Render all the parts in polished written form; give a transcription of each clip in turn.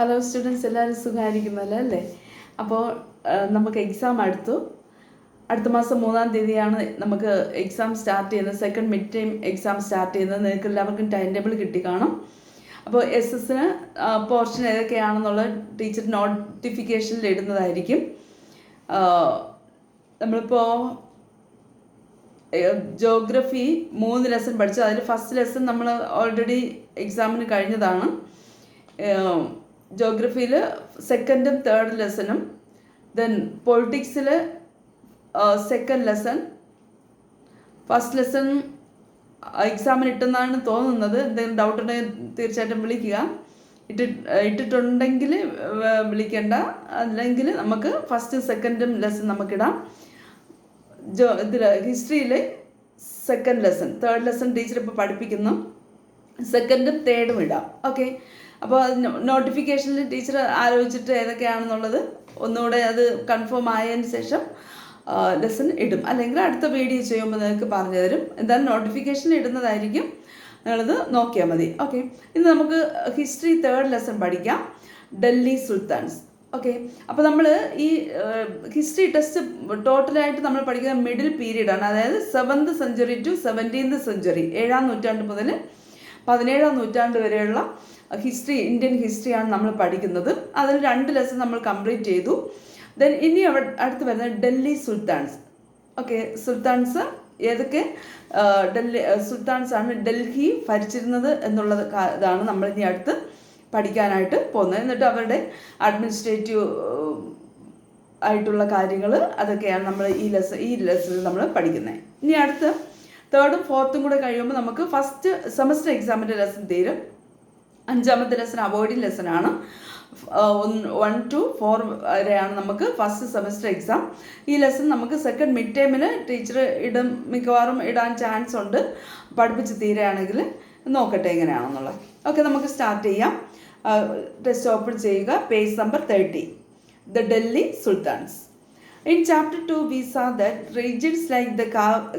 Hello students, എല്ലാവരും സുഖമായിരിക്കുന്നല്ലോ അല്ലേ? അപ്പോൾ നമുക്ക് എക്സാം അടുത്ത മാസം 3-ാം തീയതിയാണ് നമുക്ക് എക്സാം സ്റ്റാർട്ട് ചെയ്യുന്നത്. Second mid time exam start ചെയ്യുന്നത്. നിങ്ങൾക്ക് എല്ലാവർക്കും ടൈം ടേബിൾ കിട്ടി കാണും. അപ്പോൾ SS പോർഷൻ ഏതൊക്കെയാണെന്നുള്ള ടീച്ചർ നോട്ടിഫിക്കേഷനിൽ ഇടുന്നതായിരിക്കും. നമ്മളിപ്പോൾ ജോഗ്രഫി 3 ലെസൺ പഠിച്ചു. അതിൽ ഫസ്റ്റ് ലെസൺ നമ്മൾ ഓൾറെഡി എക്സാമിന് കഴിഞ്ഞതാണ്. ജോഗ്രഫിയിൽ സെക്കൻഡും തേർഡ് ലെസണും, ദെൻ പൊളിറ്റിക്സിൽ സെക്കൻഡ് ലെസൺ. ഫസ്റ്റ് ലെസൺ എക്സാമിന് ഇട്ടെന്നാണ് തോന്നുന്നത്. എന്തെങ്കിലും ഡൗട്ട് ഉണ്ടെങ്കിൽ തീർച്ചയായിട്ടും വിളിക്കുക. ഇട്ടിട്ടുണ്ടെങ്കിൽ വിളിക്കേണ്ട, അല്ലെങ്കിൽ നമുക്ക് ഫസ്റ്റും സെക്കൻഡും ലെസൺ നമുക്കിടാം. ഇതിൽ ഹിസ്റ്ററിയിൽ second lesson, third lesson teacher ഇപ്പോൾ പഠിപ്പിക്കുന്നു. സെക്കൻഡും തേർഡും ഇടാം. ഓക്കെ, അപ്പോൾ നോട്ടിഫിക്കേഷനിൽ ടീച്ചർ ആലോചിച്ചിട്ട് ഏതൊക്കെയാണെന്നുള്ളത് ഒന്നുകൂടെ അത് കൺഫേം ആയതിന് ശേഷം ലെസൺ ഇടും. അല്ലെങ്കിൽ അടുത്ത വീഡിയോ ചെയ്യുമ്പോൾ നിങ്ങൾക്ക് പറഞ്ഞു തരും. എന്തായാലും നോട്ടിഫിക്കേഷനിൽ ഇടുന്നതായിരിക്കും, നിങ്ങളത് നോക്കിയാൽ മതി. ഓക്കെ, ഇന്ന് നമുക്ക് ഹിസ്റ്ററി തേർഡ് ലെസൺ പഠിക്കാം, ഡൽഹി സുൽത്താൻസ്. ഓക്കെ, അപ്പോൾ നമ്മൾ ഈ ഹിസ്റ്ററി ടെസ്റ്റ് ടോട്ടലായിട്ട് നമ്മൾ പഠിക്കുന്ന മിഡിൽ പീരീഡാണ്. അതായത് 7th century to 17th century, 7ാം നൂറ്റാണ്ട് മുതൽ 17ാം നൂറ്റാണ്ട് വരെയുള്ള ഇന്ത്യൻ ഹിസ്റ്ററിയാണ് നമ്മൾ പഠിക്കുന്നത്. അതിൽ 2 ലെസൺ നമ്മൾ കംപ്ലീറ്റ് ചെയ്തു. ദെൻ ഇനി അടുത്ത് വരുന്നത് ഡൽഹി സുൽത്താൻസ്. ഓക്കെ, സുൽത്താൻസ് ഏതൊക്കെ സുൽത്താൻസ് ആണ് ഡൽഹി ഭരിച്ചിരുന്നത് എന്നുള്ളത് ഇതാണ് നമ്മൾ ഇനി അടുത്ത് പഠിക്കാനായിട്ട് പോകുന്നത്. എന്നിട്ട് അവരുടെ അഡ്മിനിസ്ട്രേറ്റീവ് ആയിട്ടുള്ള കാര്യങ്ങൾ അതൊക്കെയാണ് നമ്മൾ ഈ ലെസണിൽ നമ്മൾ പഠിക്കുന്നത്. ഇനി അടുത്ത് 3rd-ഉം 4th-ഉം കൂടെ കഴിയുമ്പോൾ നമുക്ക് ഫസ്റ്റ് സെമസ്റ്റർ എക്സാമിൻ്റെ ലെസൺ തീരും. 5ാമത്തെ ലെസൺ അവോയ്ഡിങ് ലെസനാണ്. 1 to 4 വരെയാണ് നമുക്ക് ഫസ്റ്റ് സെമസ്റ്റർ എക്സാം. ഈ ലെസൺ നമുക്ക് സെക്കൻഡ് മിഡ് ടൈമിൽ ടീച്ചർ മിക്കവാറും ഇടാൻ ചാൻസ് ഉണ്ട്, പഠിപ്പിച്ച് തീരുകയാണെങ്കിൽ. നോക്കട്ടെ എങ്ങനെയാണെന്നുള്ളത്. ഓക്കെ, നമുക്ക് സ്റ്റാർട്ട് ചെയ്യാം. ടെസ്റ്റ് ഓപ്പൺ ചെയ്യുക. Page number 30, the Delhi sultans. In chapter 2, we saw that regions like the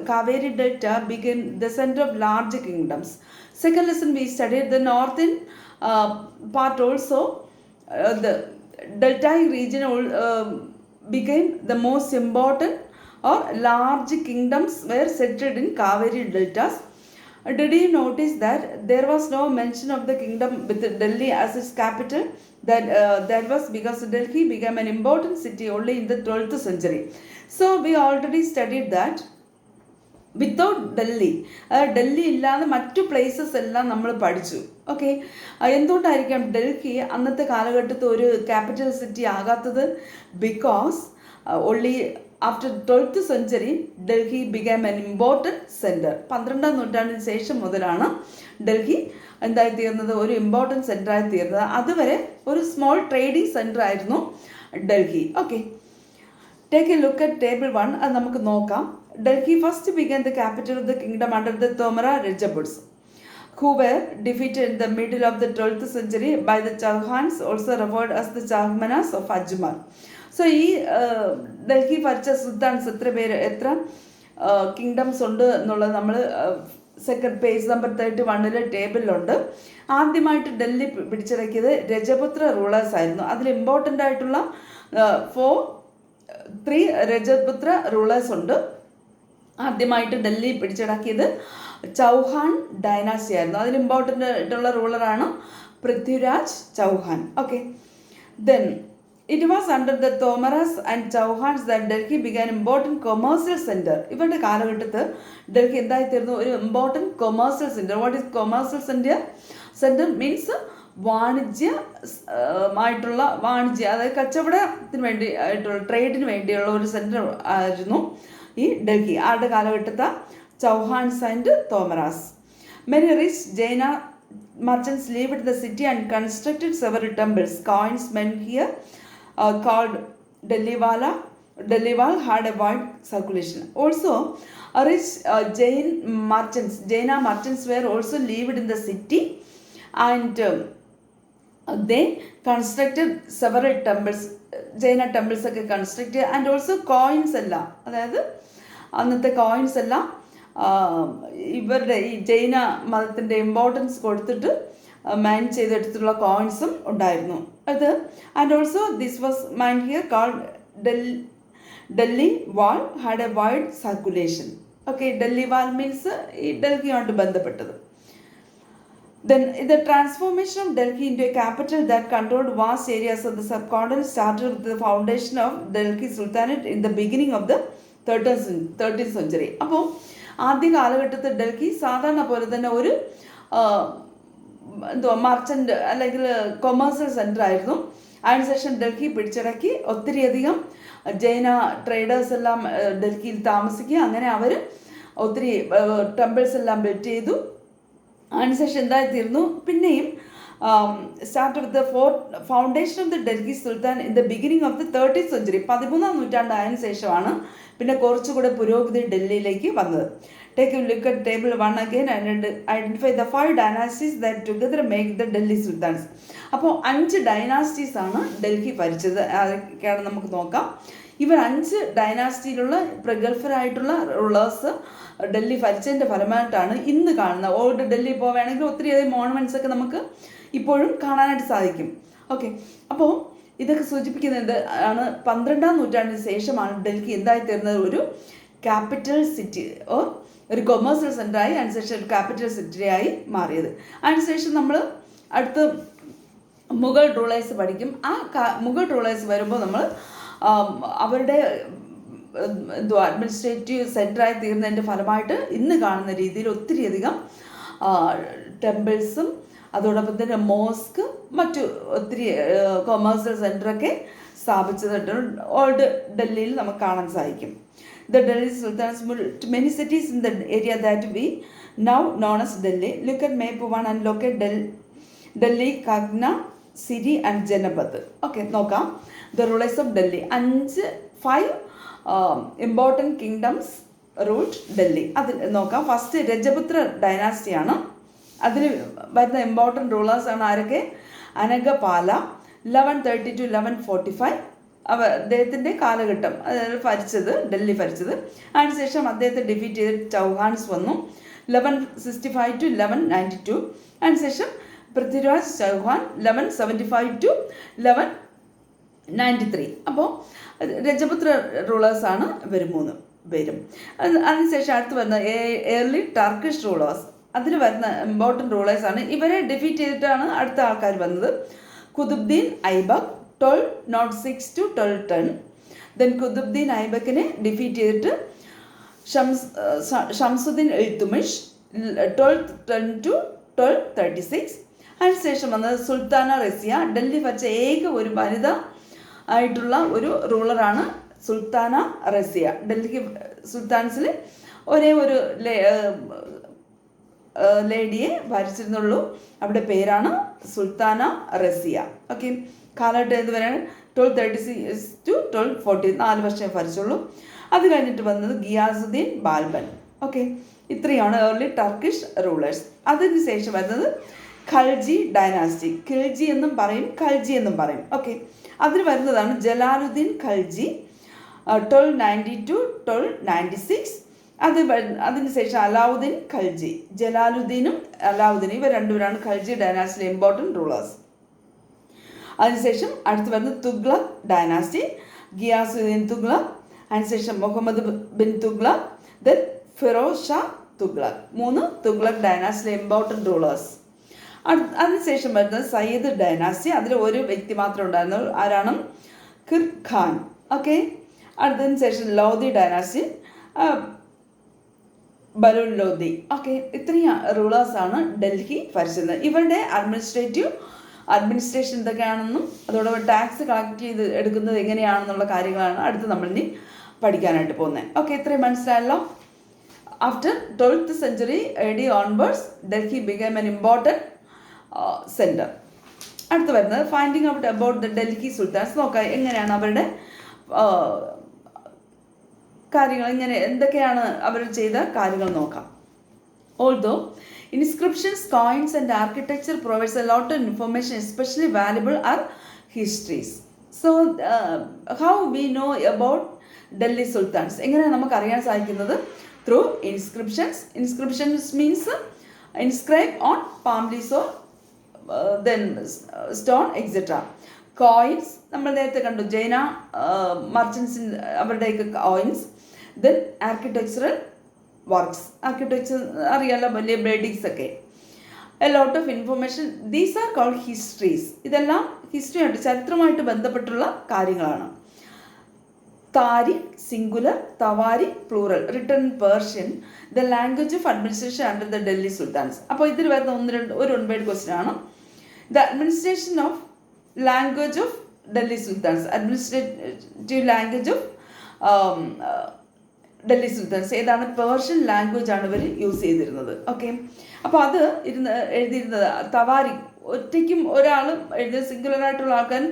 Kaveri Delta became the center of large kingdoms. Second lesson, we studied the northern part also. The Deltaic region became the most important or large kingdoms were settled in Kaveri Deltas. Did you notice that there was no mention of the kingdom with Delhi as its capital? That was because Delhi became an important city only in the 12th century. So we already studied that without Delhi ഇല്ലാതെ മറ്റു places എല്ലാം നമ്മൾ പഠിച്ചു. Okay, എന്തുകൊണ്ടായിരിക്കാം ഡൽഹി അന്നത്തെ കാലഘട്ടത്തിൽ ഒരു capital city ആകാത്തത്? Because only after 12th century Delhi become an important centre. 12ാം നൂറ്റാണ്ടിന് ശേഷം മുതലാണ് ഡൽഹി എന്തായിത്തീർന്നത്, ഒരു ഇമ്പോർട്ടൻറ്റ് സെൻറ്ററായി തീർന്നത്. അതുവരെ ഒരു സ്മോൾ ട്രേഡിംഗ് സെൻറ്റർ ആയിരുന്നു Delhi. Okay, take A look at table 1. അത് നമുക്ക് നോക്കാം. Delhi first became the capital of the kingdom under the Tomara Rajaputs, who were defeated in the middle of the 12th century by the Chauhans, also referred as the Chahmanas of Ajmer. So ഈ ഡൽഹി ഭരിച്ച sultans എത്ര kingdoms ഉണ്ട് എന്നുള്ളത് നമ്മൾ second page number 31 ടേബിളിലുണ്ട്. ആദ്യമായിട്ട് Delhi പിടിച്ചടക്കിയത് രജപുത്ര rulers ആയിരുന്നു. അതിൽ important ആയിട്ടുള്ള 3 രജപുത്ര റൂളേഴ്സ് ഉണ്ട്. ആദ്യമായിട്ട് ഡൽഹി പിടിച്ചടക്കിയത് ചൗഹാൻ ഡൈനാസ്റ്റി ആയിരുന്നു. അതിൽ ഇമ്പോർട്ടൻ്റ് ആയിട്ടുള്ള റൂളറാണ് Prithviraj Chauhan. Okay, then it was under the Tomaras and Chauhans that Delhi began important commercial centre. ഇവരുടെ കാലഘട്ടത്തിൽ ഡൽഹി എന്തായിത്തീർന്നു? ഒരു important commercial centre. What is commercial centre means വാണിജ്യ, അതായത് കച്ചവടത്തിന് വേണ്ടി ആയിട്ടുള്ള ട്രേഡിന് വേണ്ടിയുള്ള ഒരു സെൻറ്റർ ആയിരുന്നു ഈ ഡൽഹി. ആരുടെ കാലഘട്ടത്തെ? Chauhans and തോമറാസ്. Many rich Jaina merchants lived in the city and constructed several temples. Coins meant here called Delhiwal had a wide circulation. Also, rich Jaina merchants were also lived in the city and they constructed several temples. Jaina temples ഒക്കെ construct ചെയ്യുക. And also coins എല്ലാം, അതായത് അന്നത്തെ coins എല്ലാം ഇവരുടെ ഈ ജൈന മതത്തിൻ്റെ importance കൊടുത്തിട്ട് മൈൻ ചെയ്തെടുത്തിട്ടുള്ള കോയിൻസും ഉണ്ടായിരുന്നു അത്. And also this was mine here called Delhi wall had A wide circulation. Okay, Delhi wall means ഈ ഡൽഹിയുമായിട്ട് ബന്ധപ്പെട്ടത്. Then the transformation of Delhi into a capital that controlled vast areas of the subcontinent started with the foundation of Delhi Sultanate in the beginning of the 13th century. അപ്പോൾ ആദ്യ കാലഘട്ടത്തിൽ ഡൽഹി സാധാരണ പോലെ തന്നെ ഒരു merchant അല്ലെങ്കിൽ കൊമേഴ്സ്യൽ സെൻ്റർ ആയിരുന്നു. അതിനുശേഷം ഡൽഹി പിടിച്ചടക്കി ഒത്തിരിയധികം ജൈന ട്രേഡേഴ്സ് എല്ലാം ഡൽഹിയിൽ താമസിക്കുക. അങ്ങനെ അവർ ഒത്തിരി ടെമ്പിൾസ് എല്ലാം ബിൽഡ് ചെയ്തു. അതിനുശേഷം എന്തായിത്തീർന്നു, പിന്നെയും start with the foundation of the Delhi Sultan in the beginning of the 13th century. 13ാം നൂറ്റാണ്ടായതിനു ശേഷമാണ് പിന്നെ കുറച്ചുകൂടെ പുരോഗതി ഡൽഹിയിലേക്ക് വന്നത്. Take A look at table 1 again and identify the 5 dynasties that together make the Delhi Sultans. അപ്പോൾ 5 ഡൈനാസ്റ്റീസ് ആണ് ഡൽഹി ഭരിച്ചത്. അതൊക്കെയാണ് നമുക്ക് നോക്കാം. ഇവർ 5 ഡൈനാസ്റ്റിയിലുള്ള പ്രഗത്ഭരായിട്ടുള്ള റൂളേഴ്സ് ഡൽഹി ഭരിച്ചതിൻ്റെ ഫലമായിട്ടാണ് ഇന്ന് കാണുന്ന ഓൾഡ് ഡൽഹി പോവുകയാണെങ്കിൽ ഒത്തിരിയധികം മോണമെൻറ്റ്സ് ഒക്കെ നമുക്ക് ഇപ്പോഴും കാണാനായിട്ട് സാധിക്കും. ഓക്കെ, അപ്പോൾ ഇതൊക്കെ സൂചിപ്പിക്കുന്നത് ആണ് 12ാം നൂറ്റാണ്ടിന് ശേഷമാണ് ഡൽഹി എന്തായിത്തീർന്നത് ഒരു ക്യാപിറ്റൽ സിറ്റി ഓർ ഒരു കൊമേഴ്സ്യൽ സെൻ്ററായി, അതിനുശേഷം ഒരു ക്യാപിറ്റൽ സിറ്റിയായി മാറിയത്. അതിനുശേഷം നമ്മൾ അടുത്ത് മുഗൾ റൂളേഴ്സ് പഠിക്കും. ആ മുഗൾ റൂളേഴ്സ് വരുമ്പോൾ നമ്മൾ അവരുടെ അഡ്മിനിസ്ട്രേറ്റീവ് സെൻ്ററായി തീർന്നതിൻ്റെ ഫലമായിട്ട് ഇന്ന് കാണുന്ന രീതിയിൽ ഒത്തിരിയധികം ടെമ്പിൾസും അതോടൊപ്പം തന്നെ മോസ്ക് മറ്റു ഒത്തിരി കൊമേഴ്സ്യൽ സെൻ്ററൊക്കെ സ്ഥാപിച്ചതായിട്ട് ഓൾഡ് ഡൽഹിയിൽ നമുക്ക് കാണാൻ സാധിക്കും. The Delhi sultans moved to many cities in the area that we now known as Delhi. Look at map 1 and locate Delhi, Kagna, Siri and Janabad. Okay, നോക്കാം. The rulers of Delhi 5 important kingdoms ruled Delhi. അത് നോക്കാം. First Rajputra ഡൈനാസ്റ്റിയാണ്. അതിൽ വരുന്ന important റൂളേഴ്സാണ് ആരൊക്കെ? അനഗപാല 1130 to 1145. അദ്ദേഹത്തിൻ്റെ കാലഘട്ടം ഭരിച്ചത് ഡൽഹി ഭരിച്ചത്. അതിനുശേഷം അദ്ദേഹത്തെ ഡിഫീറ്റ് ചെയ്ത് ചൗഹാൻസ് വന്നു 1165 to 1192. അതിനുശേഷം പൃഥ്വിരാജ് ചൗഹാൻ 1175 to 1193. അപ്പോൾ രജപുത്ര റൂളേഴ്സാണ് ഇവർ 3 പേരും. അതിനുശേഷം അടുത്ത് വരുന്ന ഏർലി ടർക്കിഷ് റൂളേഴ്സ്. അതിൽ വരുന്ന ഇമ്പോർട്ടൻറ്റ് റൂളേഴ്സാണ്. ഇവരെ ഡിഫീറ്റ് ചെയ്തിട്ടാണ് അടുത്ത ആൾക്കാർ വന്നത്. കുതുബ്ദീൻ ഐബക്ക് 1206 to 1210. ദെൻ കുതുബ്ദീൻ ഐബക്കിനെ ഡിഫീറ്റ് ചെയ്തിട്ട് ഷംസുദ്ദീൻ ഇൽത്തുമിഷ് 1210 to 1236. അതിനുശേഷം വന്നത് സുൽത്താന റസിയ. ഡൽഹി ഭരിച്ച ഏക ഒരു വനിത ആയിട്ടുള്ള ഒരു റൂളറാണ് സുൽത്താന റസിയ. ഡൽഹി സുൽത്താൻസിൽ ഒരേ ഒരു ലേഡിയെ ഭരിച്ചിരുന്നുള്ളൂ. അവിടെ പേരാണ് സുൽത്താന റസിയ. ഓക്കെ, കാലഘട്ടം ഏതുവരെയാണ്? 1236 to 1240, 4 വർഷമേ ഭരിച്ചുള്ളൂ. അത് കഴിഞ്ഞിട്ട് വന്നത് ഗിയാസുദ്ദീൻ ബാൽബൻ. ഓക്കെ, ഇത്രയാണ് ഏർലി ടർക്കിഷ് റൂളേഴ്സ്. അതിനുശേഷം വരുന്നത് ഖൽജി ഡൈനാസ്റ്റി. ഖിൽജി എന്നും പറയും, ഖൽജി എന്നും പറയും. ഓക്കെ, അതിൽ വരുന്നതാണ് ജലാലുദ്ദീൻ ഖൽജി 1290 to 1296. അതിനുശേഷം അലാവുദ്ദീൻ ഖൽജി. ജലാലുദ്ദീനും അലാവുദ്ദീനും ഇവർ രണ്ടുപേരാണ് ഖൽജി ഡൈനാസ്റ്റിയിലെ ഇമ്പോർട്ടൻറ്റ് റൂളേഴ്സ്. അതിനുശേഷം അടുത്ത് വരുന്നത് തുഗ്ലക് ഡൈനാസ്റ്റി. ഗിയാസുദ്ദീൻ തുഗ്ലക്, അതിനുശേഷം മുഹമ്മദ് ബിൻ തുഗ്ലക്, ദെൻ ഫിറോസ് ഷാ തുഗ്ലക്. 3 തുഗ്ലക് ഡൈനാസ്റ്റിയിലെ ഇമ്പോർട്ടൻറ്റ് റൂളേഴ്സ്. അതിനുശേഷം വരുന്നത് സയ്യിദ് ഡൈനാസ്റ്റി. അതിൽ ഒരു വ്യക്തി മാത്രമേ ഉണ്ടായിരുന്നു. ആരാണ്? ഖിർ ഖാൻ. ഓക്കെ, അതിന് ശേഷം ലോധി ഡൈനാസ്റ്റി, ബലുൽ ലോധി. ഓക്കെ, ഇത്രയും റൂളേഴ്സാണ് ഡൽഹി ഭരിച്ചത്. ഇവരുടെ അഡ്മിനിസ്ട്രേഷൻ എന്തൊക്കെയാണെന്നും അതോടൊപ്പം ടാക്സ് കളക്ട് ചെയ്ത് എടുക്കുന്നത് എങ്ങനെയാണെന്നുള്ള കാര്യങ്ങളാണ് അടുത്ത് നമ്മളിനി പഠിക്കാനായിട്ട് പോകുന്നത്. ഓക്കെ, ഇത്രയും മനസ്സിലായല്ലോ. After 12th century AD onwards, Delhi became an important centre. അടുത്ത് വരുന്നത് finding out about the Delhi sultans. നോക്കാം എങ്ങനെയാണ് അവരുടെ കാര്യങ്ങൾ, ഇങ്ങനെ എന്തൊക്കെയാണ് അവർ ചെയ്ത കാര്യങ്ങൾ നോക്കാം. Although inscriptions, coins and architecture provides a lot of information especially valuable are histories. So how we know about Delhi sultans? എങ്ങനെയാണ് നമുക്ക് അറിയാൻ സാധിക്കുന്നത്? Through inscriptions. Inscriptions means inscribe on palm leaves or then stone etcetera. Coins നമ്മൾ നേരത്തെ കണ്ടു, ജൈന മർച്ചൻസിൻ അവരുടെയൊക്കെ coins. Then architectural works, architecture അറിയാലോ, വലിയ ബിൽഡിങ്സ് ഒക്കെ. A lot of information. These are called histories. ഇതെല്ലാം ഹിസ്റ്ററിയായിട്ട്, ചരിത്രമായിട്ട് ബന്ധപ്പെട്ടുള്ള കാര്യങ്ങളാണ്. Tariq singular, tawarikh plural, written in Persian, the language of administration under the Delhi sultans. അപ്പോൾ ഇതിൽ വരുന്ന ഒരു 1 ക്വസ്റ്റ്യൻ ആണ്. The administration of language of Delhi sultans, administrative language of Delhi sultans ഏതാണ്? പേർഷ്യൻ ലാംഗ്വേജ് ആണ് ഇവർ യൂസ് ചെയ്തിരുന്നത്. ഓക്കെ, അപ്പോൾ അത് എഴുതിയിരുന്നത് തവാരിഖ്, ഒറ്റയ്ക്കും ഒരാളും എഴുതിയ സിംഗുലറായിട്ടുള്ള ആൾക്കാരും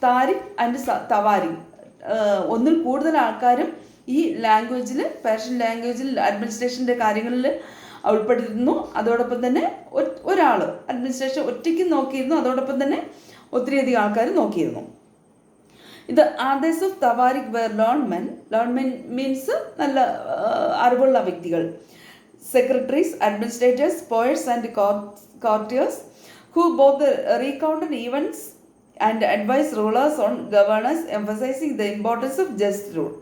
താരിഖ് ആൻഡ് തവാരിഖ്, ഒന്നിൽ കൂടുതൽ ആൾക്കാരും ഈ ലാംഗ്വേജിൽ, പേർഷ്യൻ ലാംഗ്വേജിൽ അഡ്മിനിസ്ട്രേഷൻ്റെ കാര്യങ്ങളിൽ ഉൾപ്പെട്ടിരുന്നു. അതോടൊപ്പം തന്നെ ഒരാൾ അഡ്മിനിസ്ട്രേഷൻ ഒറ്റയ്ക്കും നോക്കിയിരുന്നു, അതോടൊപ്പം തന്നെ ഒത്തിരിയധികം ആൾക്കാർ നോക്കിയിരുന്നു. ഇത് ആദേഴ്സ് ഓഫ് തവാരിഖ് വേർ ലോൺമെൻ. ലോൺമെൻ മീൻസ് നല്ല അറിവുള്ള വ്യക്തികൾ. Secretaries, administrators, poets and courtiers who both recounted events and advised rulers on governance, emphasizing the importance of just rule.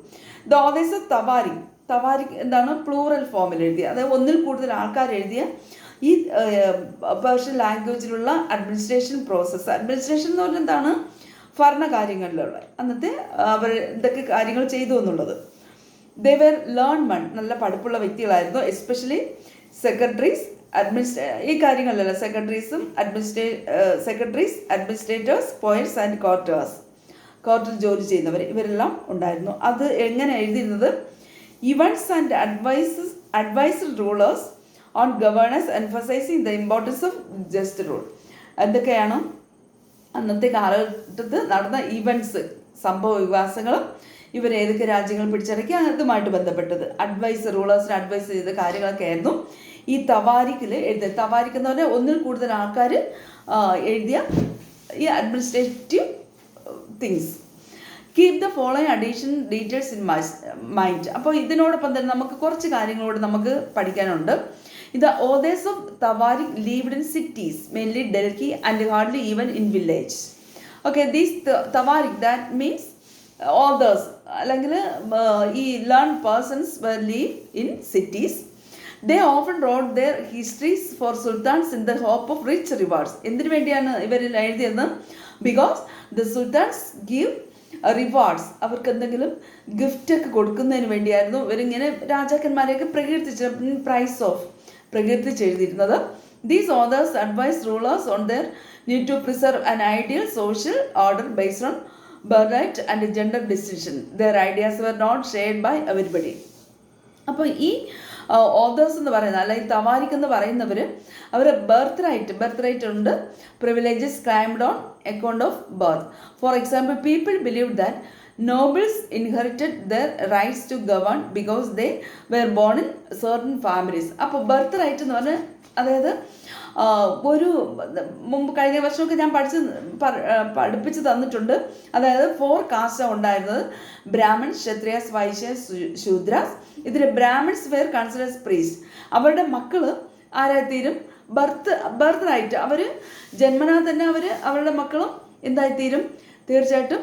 The authors of Tawarik. തവാരിഖ് എന്താണ്? പ്ലൂറൽ ഫോമിൽ എഴുതിയ, അതായത് ഒന്നിൽ കൂടുതൽ ആൾക്കാർ എഴുതിയ ഈ പേർഷ്യൻ ലാംഗ്വേജിലുള്ള അഡ്മിനിസ്ട്രേഷൻ പ്രോസസ്സ്. അഡ്മിനിസ്ട്രേഷൻ എന്ന് പറഞ്ഞാൽ എന്താണ്? ഭരണകാര്യങ്ങളിലുള്ള അന്നത്തെ അവർ എന്തൊക്കെ കാര്യങ്ങൾ ചെയ്തു എന്നുള്ളത്. ദേ വെർ ലേൺമെൻ, നല്ല പഠിപ്പുള്ള വ്യക്തികളായിരുന്നു. എസ്പെഷ്യലി സെക്രട്ടറീസ്, ഈ കാര്യങ്ങളിലല്ല, secretaries, administrators, poets and courtiers, കോർട്ടിൽ ജോലി ചെയ്യുന്നവർ, ഇവരെല്ലാം ഉണ്ടായിരുന്നു. അത് എങ്ങനെ എഴുതിയിരുന്നത്? Events and advised rulers on governance, emphasizing the importance of just rule. എന്തൊക്കെയാണ് അന്നത്തെ കാലഘട്ടത്ത് നടന്ന ഇവൻറ്റ്സ്, സംഭവ വികാസങ്ങളും ഇവർ ഏതൊക്കെ രാജ്യങ്ങൾ പിടിച്ചടക്കി അതുമായിട്ട് ബന്ധപ്പെട്ടത്, റൂളേഴ്സിന് അഡ്വൈസ് ചെയ്ത കാര്യങ്ങളൊക്കെ ആയിരുന്നു ഈ തവാരിഖിൽ എഴുതിയ. തവാരിഖ് എന്ന് പറഞ്ഞാൽ ഒന്നിൽ കൂടുതൽ ആൾക്കാർ എഴുതിയ ഈ administrative things. Keep the following addition details in mind. അപ്പോൾ ഇതിനോടൊപ്പം തന്നെ നമുക്ക് കുറച്ച് കാര്യങ്ങളോട് നമുക്ക് പഠിക്കാനുണ്ട്. The authors of Tawarik lived in cities, mainly Delhi, and hardly even in village. Okay, these Tawarik, that means authors, അല്ലെങ്കിൽ ഈ learned persons were live in cities. They often wrote their histories for sultans in the hope of rich rewards. എന്തിനു വേണ്ടിയാണ് ഇവർ എഴുതിയത്? Because the sultans give rewards, അവർക്ക് എന്തെങ്കിലും ഗിഫ്റ്റൊക്കെ കൊടുക്കുന്നതിന് വേണ്ടിയായിരുന്നു ഇവരിങ്ങനെ രാജാക്കന്മാരെയൊക്കെ പ്രകീർത്തിച്ചെഴുതിയിരുന്നത്. These authors advise rulers on their need to preserve an ideal social order based on birth and gender distinction. Their ideas were not shared by everybody. അപ്പോൾ ഈ ഓതേഴ്സ് എന്ന് പറയുന്നത്, അല്ലെങ്കിൽ തവാരിഖ് എന്ന് പറയുന്നവർ, അവർ ബർത്ത് റൈറ്റ് ഉണ്ട്, privileges claimed on account of birth. For example, people believe that nobles inherited their rights to govern because they were born in certain families. അപ്പോൾ ബർത്ത് റൈറ്റ് എന്ന് പറഞ്ഞാൽ, അതായത് ഒരു മുമ്പ് കഴിഞ്ഞ വർഷമൊക്കെ ഞാൻ പഠിപ്പിച്ച് തന്നിട്ടുണ്ട്. അതായത് 4 കാസ്റ്റാണ് ഉണ്ടായിരുന്നത്: ബ്രാഹ്മൺ, ക്ഷത്രിയാസ്, വൈശ്യാസ്, ശൂദ്രാസ്. ഇതിൽ ബ്രാഹ്മൺസ് വെയർ കൺസിഡേഴ്സ് പ്രീസ്റ്റ്. അവരുടെ മക്കൾ ആരായിത്തീരും? ബർത്ത് റൈറ്റ്, അവർ ജന്മനാ തന്നെ അവരുടെ മക്കളും എന്തായിത്തീരും? തീർച്ചയായിട്ടും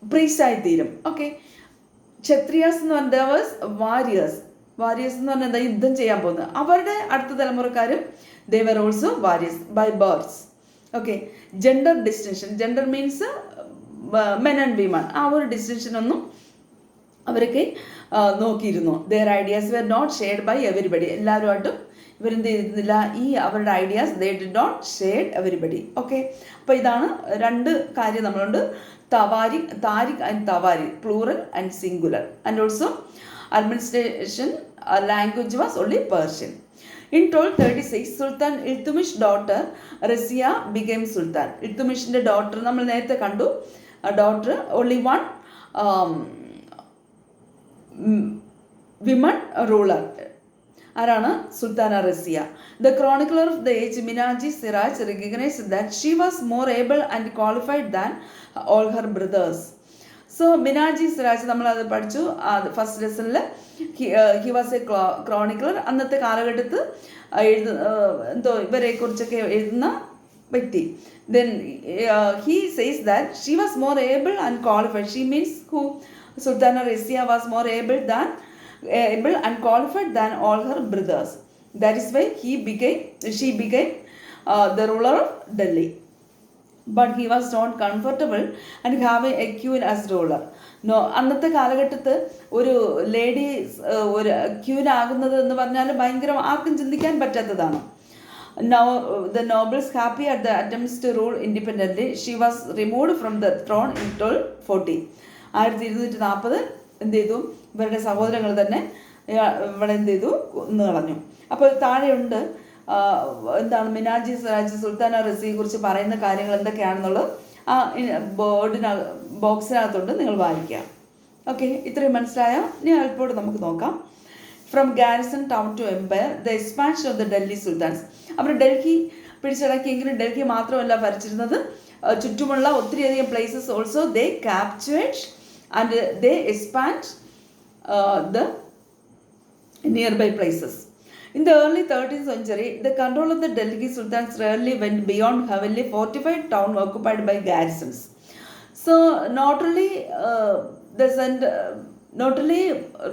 പ്രീസ്റ്റ് ആയിത്തീരും. ഓക്കെ, ക്ഷത്രിയാസ് എന്ന് പറഞ്ഞാൽ വാരിയേഴ്സ് എന്ന് പറഞ്ഞാൽ എന്താ? യുദ്ധം ചെയ്യാൻ പോകുന്നത്. അവരുടെ അടുത്ത തലമുറക്കാരും they were also warriors by birth. Okay, gender distinction, gender means men and women, ആ ഒരു ഡിസ്റ്റിങ്ഷനൊന്നും അവരൊക്കെ നോക്കിയിരുന്നു. Their ideas were not shared by everybody. എല്ലാവരുമായിട്ടും ഇവരെന്ത് ചെയ്തിരുന്നില്ല? ഈ അവരുടെ ideas they did not shared everybody. Okay, അപ്പോൾ ഇതാണ് 2 കാര്യം നമ്മളുണ്ട്: tarikh and tawarikh, plural and singular. And also administration language was only Persian. In 1236, Sultan Iltutmish daughter Razia became Sultan. Iltutmishന്റെ daughter നമ്മൾ നേരത്തെ കണ്ടു. daughter, only one women ruler. ആരാണ്? Sultana Razia. The chronicler of the age, Minaji Siraj, recognized that she was more able and qualified than all her brothers. So Minhaji Siraj നമ്മളത് പഠിച്ചു first ലെസണിൽ. He was a chronicler. അന്നത്തെ കാലഘട്ടത്ത് എന്തോ ഇവരെക്കുറിച്ചൊക്കെ എഴുതുന്ന വ്യക്തി. Then he says that she was more able and qualified. She means who? Sultana Razia was more able and qualified than all her brothers. That is why she became the ruler of Delhi. But he was not comfortable and having a queen as ruler. No, അന്നത്തെ കാലഘട്ടത്ത് ഒരു lady ഒരു queen ആകുന്നത് എന്ന് പറഞ്ഞാൽ ഭയങ്കര ആർക്കും ചിന്തിക്കാൻ പറ്റാത്തതാണ്. Now the nobles happy at the attempts to rule independently, she was removed from the throne in 1240. 1240 എന്ത് ചെയ്തു? ഇവരുടെ സഹോദരങ്ങൾ തന്നെ ഇവിടെ എന്ത് ചെയ്തു? കൊന്നു കളഞ്ഞു. അപ്പോൾ താഴെയുണ്ട് എന്താണ് മിനാജി സിറാജ് സുൽത്താന റസിയെ കുറിച്ച് പറയുന്ന കാര്യങ്ങൾ എന്തൊക്കെയാണെന്നുള്ളത് ആ ബോക്സിനകത്തുണ്ട്, നിങ്ങൾ വായിക്കുക. ഓക്കെ, ഇത്രയും മനസ്സിലായോ? ഇനി അല്പോട് നമുക്ക് നോക്കാം. From garrison town to empire, the expansion of the Delhi sultans. അവർ ഡൽഹി പിടിച്ചടക്കിയെങ്കിലും ഡൽഹി മാത്രമല്ല ഭരിച്ചിരുന്നത്, ചുറ്റുമുള്ള ഒത്തിരിയധികം places also they captured and they expand the nearby places. In the early 13th century, the control of the Delhi Sultans rarely went beyond heavily fortified town occupied by garrisons. So not only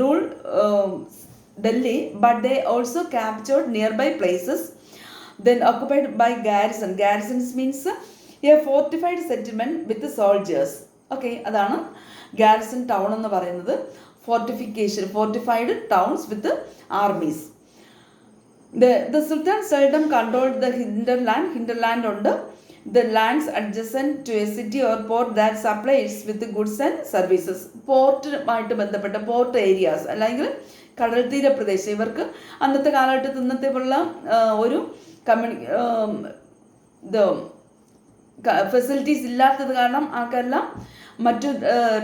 ruled Delhi, but they also captured nearby places, then occupied by garrison. Garrisons means a fortified settlement with soldiers. Okay, അതാണ് garrison town എന്ന് പറയുന്നത്. Fortified towns with armies. The Sultan seldom controlled the hinterland ഉണ്ട്. The lands adjacent to a city or port that supplies with goods and services. പോർട്ടുമായിട്ട് ബന്ധപ്പെട്ട port areas അല്ലെങ്കിൽ കടൽ തീര പ്രദേശം. ഇവർക്ക് അന്നത്തെ കാലഘട്ടത്തിൽ ഇന്നത്തെ പോലുള്ള ഒരു ഫെസിലിറ്റീസ് ഇല്ലാത്തത് കാരണം ആൾക്കാരെല്ലാം മറ്റു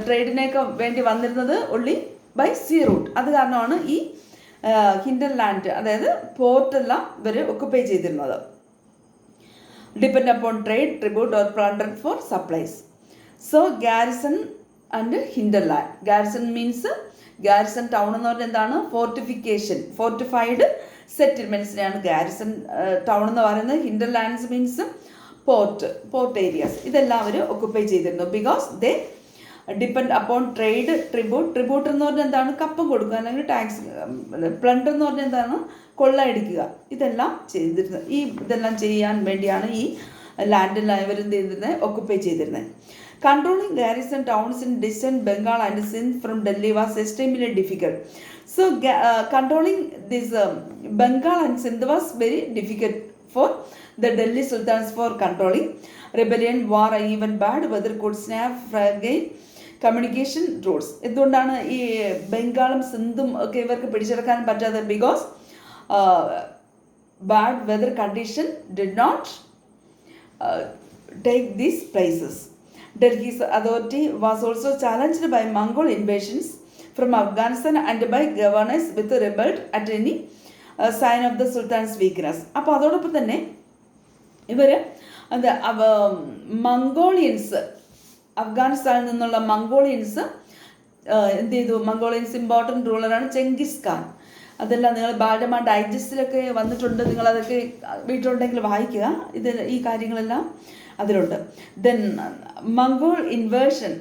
ട്രേഡിനൊക്കെ വേണ്ടി വന്നിരുന്നത് ഒള്ളി ബൈ സീ റൂട്ട്. അത് കാരണമാണ് ഈ ഹിൻഡർലാൻഡ്, അതായത് പോർട്ടെല്ലാം ഇവർ ഒക്കുപ്പൈ ചെയ്തിരുന്നത്. Depend upon trade, tribute or plunder for supplies. So garrison and hinterland. Garrison means garrison town എന്ന് പറഞ്ഞാൽ എന്താണ്? ഫോർട്ടിഫൈഡ് സെറ്റിൽമെൻറ്റ്സിനെയാണ് ഗാരിസൺ ടൗൺ എന്ന് പറയുന്നത്. Hinterlands means port areas. ഇതെല്ലാം അവർ ഒക്കുപ്പൈ ചെയ്തിരുന്നു. Because they depend upon trade, tribute എന്ന് പറഞ്ഞാൽ എന്താണ്? കപ്പം കൊടുക്കുക അല്ലെങ്കിൽ ടാക്സ്. പ്ലണ്ടർ എന്ന് പറഞ്ഞാൽ എന്താണ്? കൊള്ളയടിക്കുക. ഇതെല്ലാം ചെയ്തിരുന്നത്. ഇതെല്ലാം ചെയ്യാൻ വേണ്ടിയാണ് ഈ ലാൻഡെല്ലാം ഇവർ എന്ത് ചെയ്തിരുന്നത്? ഒക്കുപ്പൈ ചെയ്തിരുന്നത്. Controlling Garrison towns in distant Bengal and Sindh from Delhi was extremely difficult. So controlling this Bengal and Sindh was very difficult for the Delhi Sultans for controlling. Rebellion, war, even bad weather could snap fragile communication routes. എന്തുകൊണ്ടാണ് ഈ ബംഗാളും സിന്ധും ഒക്കെ ഇവർക്ക് പിടിച്ചെടുക്കാൻ പറ്റാതെ? Because bad weather condition did not take these places. Delhi's authority was also challenged by Mongol invasions from Afghanistan and by governors with rebelled at any sign of the sultan's weakness. അപ്പോൾ അതോടൊപ്പം തന്നെ ഇവർ Mongolians, അഫ്ഗാനിസ്ഥാനിൽ നിന്നുള്ള Mongolians എന്ത് ചെയ്തു? Mongolians important റൂളറാണ് Genghis Khan. അതെല്ലാം നിങ്ങൾ ബാലരമ ഡൈജസ്റ്റിലൊക്കെ വന്നിട്ടുണ്ട്. നിങ്ങളതൊക്കെ വീട്ടിലുണ്ടെങ്കിൽ വായിക്കുക. ഈ കാര്യങ്ങളെല്ലാം അതിലുണ്ട്. ദെൻ മംഗോൾ ഇൻവേർഷൻ,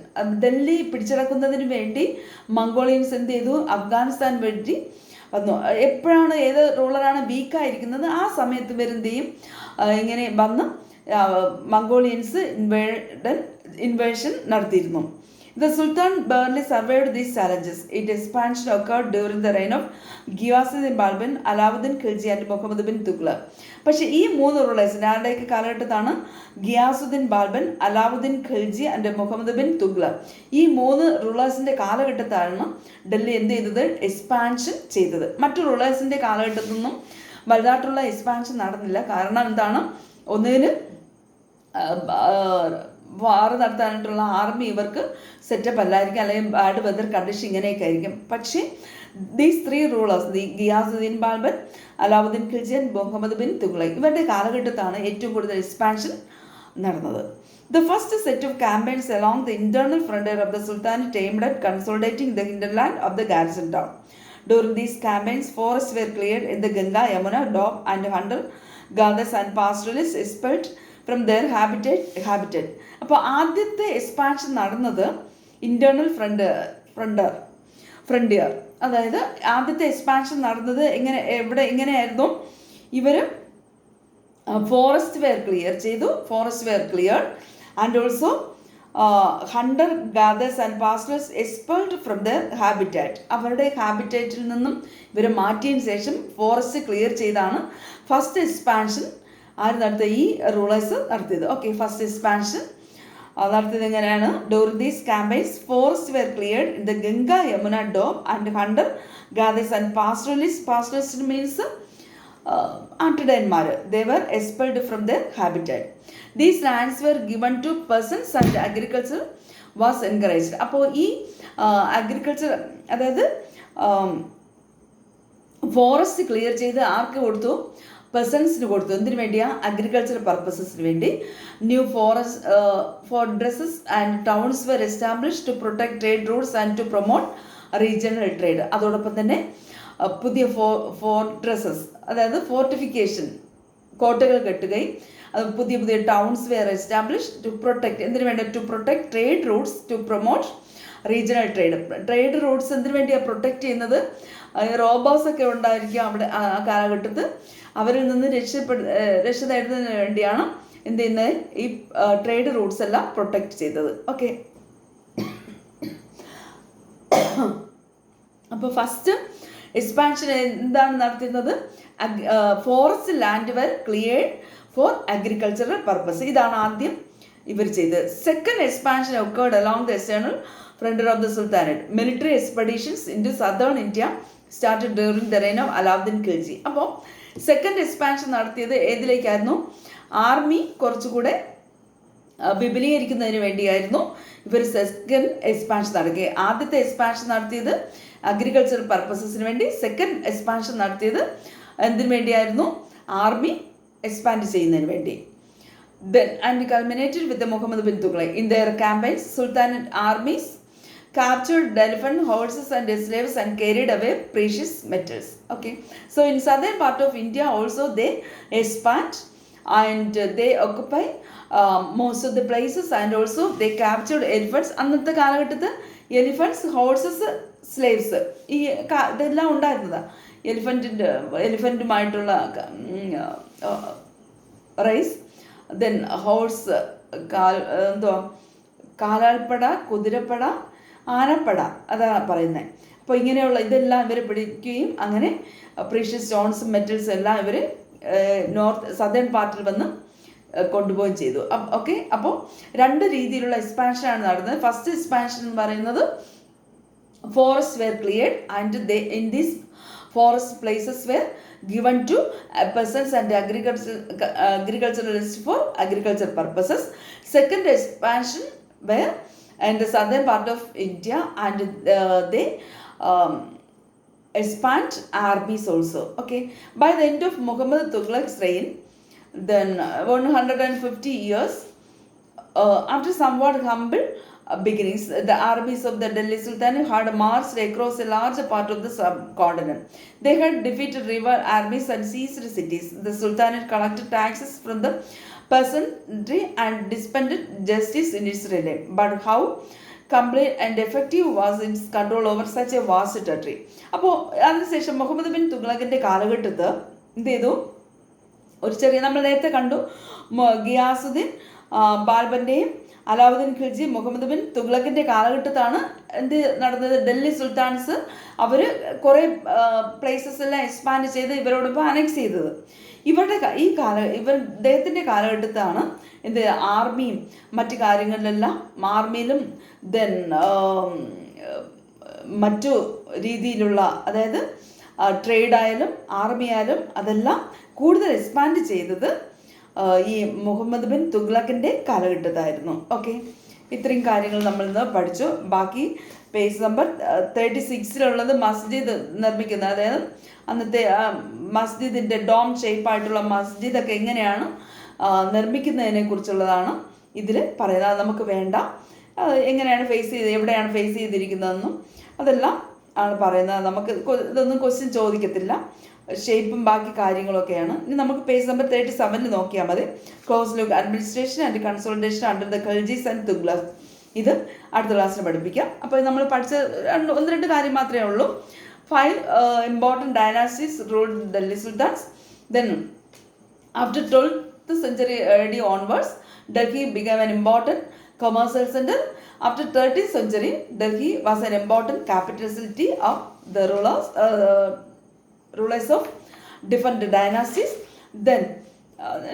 ഡൽഹി പിടിച്ചടക്കുന്നതിന് വേണ്ടി മംഗോളിയൻസ് എന്ത് ചെയ്തു? അഫ്ഗാനിസ്ഥാൻ വേണ്ടി വന്നു. എപ്പോഴാണ് ഏത് റൂളറാണ് വീക്കായിരിക്കുന്നത് ആ സമയത്ത് ഇവരെന്ത് ചെയ്യും? ഇങ്ങനെ വന്ന് മംഗോളിയൻസ് ഇൻവേഷൻ നടത്തിയിരുന്നു. The Sultan barely survived these challenges. Its expansion occurred during the reign of Ghiyasuddin Balban, Alauddin Khilji and Muhammad bin Tughlaq. പക്ഷേ ഈ മൂന്ന് റൂളേഴ്സിൻ്റെ ആരുടെയൊക്കെ കാലഘട്ടത്താണ്? ഗിയാസുദ്ദീൻ ബാൽബൻ, അലാവുദ്ദീൻ ഖിൽജി ആൻഡ് മുഹമ്മദ് ബിൻ തുഗ്ലക്. ഈ മൂന്ന് റൂളേഴ്സിൻ്റെ കാലഘട്ടത്താണ് ഡൽഹി എന്ത് ചെയ്തത്? എക്സ്പാൻഷൻ ചെയ്തത്. മറ്റു റൂളേഴ്സിൻ്റെ കാലഘട്ടത്തിൽ നിന്നും വലുതായിട്ടുള്ള എക്സ്പാൻഷൻ നടന്നില്ല. കാരണം എന്താണ്? ഒന്നിന് വാർ നടത്താനായിട്ടുള്ള ആർമി ഇവർക്ക് സെറ്റപ്പ് അല്ലായിരിക്കും, അല്ലെങ്കിൽ ബാഡ് വെതർ കണ്ടീഷൻ ഇങ്ങനെയൊക്കെ ആയിരിക്കും. പക്ഷേ these three rulers, Ghiyasuddin Balban, Alauddin Khilji and Muhammad bin Tughlaq, ഇവരുടെ കാലഘട്ടത്താണ് ഏറ്റവും കൂടുതൽ എക്സ്പാൻഷൻ നടന്നത്. The first set of campaigns along the internal frontier of the Sultanate aimed at consolidating the hinterland of the garrison town. During these campaigns, forests were cleared in the Ganga, Yamuna, Doab and hunter-gatherers and pastoralists expelled from their habitat. അപ്പോൾ ആദ്യത്തെ expansion നടന്നത് internal frontier, അതായത് ആദ്യത്തെ expansion നടന്നത് എങ്ങനെയായിരുന്നു? ഇവർ forest were clear ചെയ്തു, forest were cleared and also hunter gatherers and pastors expelled from their habitat. അവരുടെ ഹാബിറ്റാറ്റിൽ നിന്നും ഇവരെ മാറ്റിയതിന് ശേഷം ഫോറസ്റ്റ് ക്ലിയർ ചെയ്താണ് ഫസ്റ്റ് എക്സ്പാൻഷൻ ആര് നടത്തിയ ഈ റൂളേഴ്സ് നടത്തിയത്. ഓക്കെ, ഫസ്റ്റ് എക്സ്പാൻഷൻ നടത്തിയത് എങ്ങനെയാണ്? During these campaigns forest were cleared in the Ganga, Yamuna, doab and hunter gatherers and pastoralist means ആട്ടിടയന്മാർ, they were expelled from their habitat. These lands were given to peasants and agriculture was encouraged. അപ്പോൾ ഈ agriculture, അതായത് forest clear ചെയ്ത് ആർക്ക് കൊടുത്തു? പെസൻസിന് കൊടുത്തു. എന്തിനു വേണ്ടിയാ? Agriculture പർപ്പസസിന് വേണ്ടി. New fortresses and towns were establish to protect trade routes and to promote regional trade. അതോടൊപ്പം തന്നെ പുതിയ ഫോർട്രസസ്, അതായത് ഫോർട്ടിഫിക്കേഷൻ, കോട്ടകൾ കെട്ടുകയും അത് പുതിയ towns were establish to protect, എന്തിനു വേണ്ടി? To protect trade routes to promote regional trade. Trade routes എന്തിനു വേണ്ടിയാണ് പ്രൊട്ടക്ട് ചെയ്യുന്നത്? റോബോസ് ഒക്കെ ഉണ്ടായിരിക്കും അവിടെ ആ കാലഘട്ടത്ത്. അവരിൽ നിന്ന് രക്ഷ നേടുന്നതിന് വേണ്ടിയാണ് എന്ത് ചെയ്യുന്നത്? ഈ ട്രേഡ് റൂട്ട്സ് എല്ലാം പ്രൊട്ടക്ട് ചെയ്തത്. ഓക്കെ, അപ്പോൾ ഫസ്റ്റ് എക്സ്പാൻഷൻ എന്താണ് നടത്തുന്നത്? Forest land were cleared for agricultural purpose. ഇതാണ് ആദ്യം ഇവർ ചെയ്തത്. Second expansion occurred along the external frontier of the sultanate. Military expeditions into southern India started during the reign of Alauddin Khalji. അപ്പോൾ second expansion നടത്തിയത് ഏതിലേക്കായിരുന്നു? Army കുറച്ചുകൂടെ വിപുലീകരിക്കുന്നതിന് വേണ്ടിയായിരുന്നു ഇവർ second expansion നടക്കുക. ആദ്യത്തെ എക്സ്പാൻഷൻ നടത്തിയത് അഗ്രികൾച്ചർ പർപ്പസസിന് വേണ്ടി. സെക്കൻഡ് എക്സ്പാൻഷൻ നടത്തിയത് എന്തിനു വേണ്ടിയായിരുന്നു? ആർമി എക്സ്പാൻഡ് ചെയ്യുന്നതിന് വേണ്ടി. Then and culminated with the Muhammad bin Tughlaq. In their campaigns, Sultanate armies captured elephant, horses and slaves and carried away precious metals. Okay, so in southern part of India also they expand and they occupy most of the places and also they captured elephants. അന്നത്തെ കാലഘട്ടത്ത് എലിഫൻറ്റ്സ്, horses, slaves ഈ ഇതെല്ലാം ഉണ്ടായിരുന്നതാണ്. എലിഫൻറ്റുമായിട്ടുള്ള rice, then horse, കാലാൾപ്പട, കുതിരപ്പട, ആനപ്പട, അതാ പറയുന്നത്. അപ്പോൾ ഇങ്ങനെയുള്ള ഇതെല്ലാം ഇവർ പിടിക്കുകയും അങ്ങനെ പ്രീഷ്യസ് സ്റ്റോൺസും മെറ്റൽസും എല്ലാം ഇവർ സദേൺ പാർട്ടിൽ വന്ന് കൊണ്ടുപോവുകയും ചെയ്തു. ഓക്കെ, അപ്പോൾ രണ്ട് രീതിയിലുള്ള എക്സ്പാൻഷനാണ് നടന്നത്. ഫസ്റ്റ് എക്സ്പാൻഷൻ എന്ന് പറയുന്നത് forest were cleared and they in these forest places were given to peasants and agriculturalists for agriculture purposes. Second expansion where in the southern part of India and they expand armies also. Okay, by the end of Muhammad Tughlaq's reign, then 150 years after somewhat humble beginnings, the armies of the Delhi Sultanate had marched across a large part of the subcontinent. They had defeated rival armies and seized cities. The Sultanate collected taxes from the peasantry and dispensed justice in its realm. But how complete and effective was its control over such a vast territory? അപ്പോൾ അതിനുശേഷം Muhammad bin തുഗ്ലക്കിൻ്റെ കാലഘട്ടത്ത് എന്ത് ചെയ്തു? ഒരു ചെറിയ, നമ്മൾ നേരത്തെ കണ്ടു, ഗിയാസുദ്ദീൻ ബാൽബൻ്റെയും അലാവുദ്ദീൻ ഖിൽജി, മുഹമ്മദ് ബിൻ തുഗ്ലക്കിൻ്റെ കാലഘട്ടത്താണ് എന്ത് നടന്നത്? ഡൽഹി സുൽത്താൻസ് അവർ കുറേ പ്ലേസസ് എല്ലാം എക്സ്പാൻഡ് ചെയ്ത് ഇവരോടൊപ്പം അനക്സ് ചെയ്തത്. ഇദ്ദേഹത്തിൻ്റെ കാലഘട്ടത്താണ് എന്ത് ആർമിയും മറ്റു കാര്യങ്ങളിലെല്ലാം, ആർമിയിലും ദെൻ മറ്റു രീതിയിലുള്ള, അതായത് ട്രേഡായാലും ആർമി ആയാലും അതെല്ലാം കൂടുതൽ എക്സ്പാൻഡ് ചെയ്തത് ഈ മുഹമ്മദ് ബിൻ തുഗ്ലക്കിൻ്റെ കാലഘട്ടത്തായിരുന്നു. ഓക്കെ, ഇത്രയും കാര്യങ്ങൾ നമ്മൾ ഇന്ന് പഠിച്ചു. ബാക്കി പേജ് നമ്പർ 36 മസ്ജിദ് നിർമ്മിക്കുന്നത്, അതായത് അന്നത്തെ മസ്ജിദിൻ്റെ ഡോം ഷേപ്പായിട്ടുള്ള മസ്ജിദൊക്കെ എങ്ങനെയാണ് നിർമ്മിക്കുന്നതിനെ കുറിച്ചുള്ളതാണ് ഇതിൽ പറയുന്നത്. നമുക്ക് വേണ്ട എങ്ങനെയാണ് ഫേസ് ചെയ്ത് എവിടെയാണ് ഫേസ് ചെയ്തിരിക്കുന്നതെന്നും അതെല്ലാം ആണ് പറയുന്നത്. നമുക്ക് ഇതൊന്നും ക്വസ്റ്റ്യൻ ചോദിക്കത്തില്ല, ഷേപ്പും ബാക്കി കാര്യങ്ങളൊക്കെയാണ്. ഇനി നമുക്ക് പേജ് നമ്പർ 37 നോക്കിയാൽ മതി. Close look administration and consolidation under the Khaljis and Tughlaqs. ഇത് അടുത്ത ക്ലാസ്സിന് പഠിപ്പിക്കാം. അപ്പോൾ നമ്മൾ പഠിച്ച 1-2 കാര്യം മാത്രമേ ഉള്ളൂ. 5 important dynasties ruled Delhi Sultans. Then after 12th century AD onwards, Delhi became an important commercial center. After 13th century, Delhi was an important capital city of the rulers of different dynasties. Then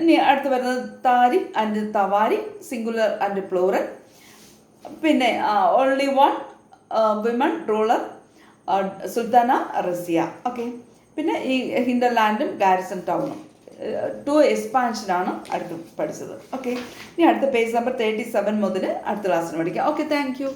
ഇനി അടുത്ത് വരുന്നത് tarikh and tawari, singular and plural. പിന്നെ only one women ruler, Sultana Razia. Okay, പിന്നെ ഈ ഹിൻഡർലാൻഡും Garrison ടൗണും 2 എക്സ്പാൻഷനാണ് അടുത്ത് പഠിച്ചത്. Okay, ഇനി അടുത്ത പേജ് നമ്പർ 37 മുതൽ അടുത്ത ക്ലാസ്സിന് പഠിക്കാം. Okay, thank you.